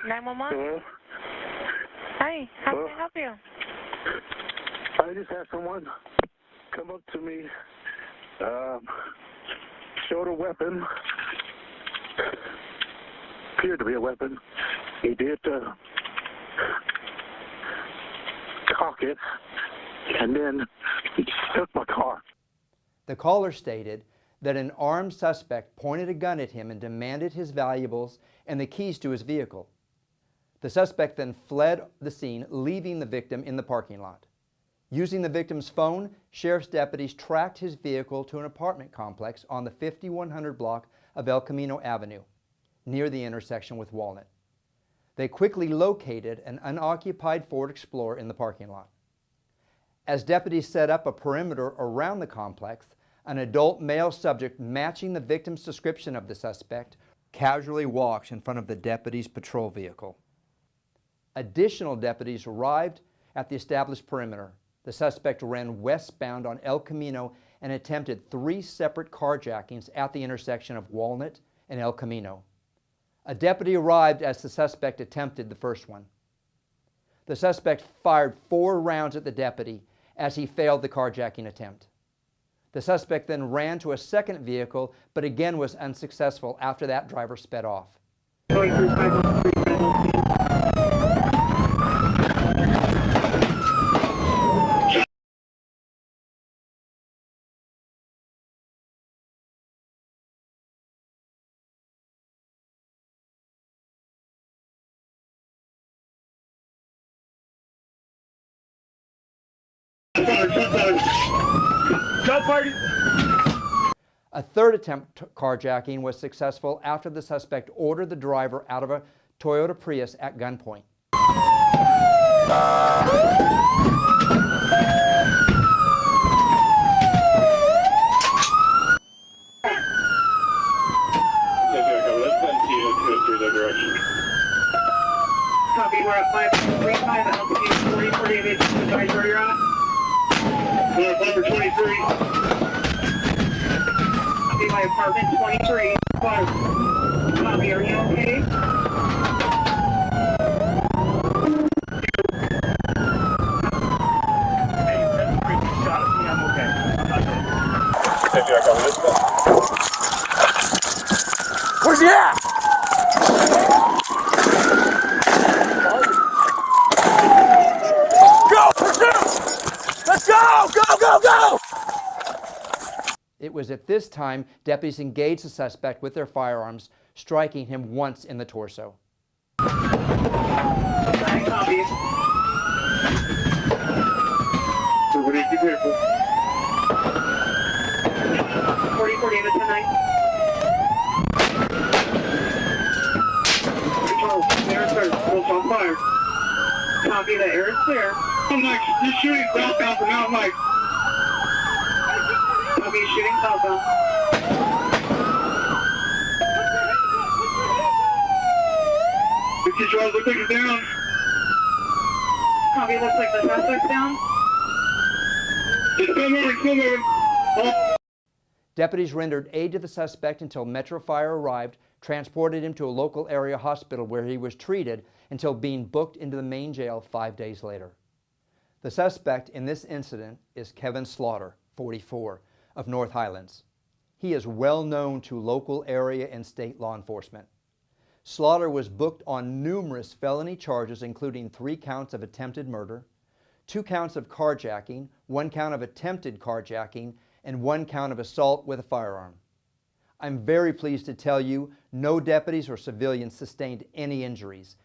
911? Hello? Hi, how can I help you? I just had someone come up to me, showed a weapon, appeared to be a weapon. He did cock it, and then he took my car. The caller stated that an armed suspect pointed a gun at him and demanded his valuables and the keys to his vehicle. The suspect then fled the scene, leaving the victim in the parking lot. Using the victim's phone, sheriff's deputies tracked his vehicle to an apartment complex on the 5100 block of El Camino Avenue, near the intersection with Walnut. They quickly located an unoccupied Ford Explorer in the parking lot. As deputies set up a perimeter around the complex, an adult male subject matching the victim's description of the suspect casually walks in front of the deputies' patrol vehicle. Additional deputies arrived at the established perimeter. The suspect ran westbound on El Camino and attempted 3 separate carjackings at the intersection of Walnut and El Camino. A deputy arrived as the suspect attempted the first one. The suspect fired 4 rounds at the deputy as he failed the carjacking attempt. The suspect then ran to a second vehicle, but again was unsuccessful after that driver sped off. A third attempt carjacking was successful after the suspect ordered the driver out of a Toyota Prius at gunpoint. Copy, we're at 535 altitude 4048, advise where you're at. We're at 523. Copy, my apartment 23. Copy, are you okay? Hey, that's a pretty shot at me, I'm okay. I'm not good. Maybe I got this one. Where's he at? Go! It was at this time deputies engaged the suspect with their firearms, striking him once in the torso. Copy. 4048 at 10-9. Control, air is clear. Wolf's on fire. Copy, the air is clear. Mike, you're shooting southbound from Mount Mike. Copy, shooting southbound. Looks like it's down. Copy, looks like the suspect's down. It's still moving. Oh. Deputies rendered aid to the suspect until Metro Fire arrived, transported him to a local area hospital where he was treated until being booked into the main jail 5 days later. The suspect in this incident is Kevin Slaughter, 44, of North Highlands. He is well known to local area and state law enforcement. Slaughter was booked on numerous felony charges, including 3 counts of attempted murder, 2 counts of carjacking, 1 count of attempted carjacking, and 1 count of assault with a firearm. I'm very pleased to tell you no deputies or civilians sustained any injuries,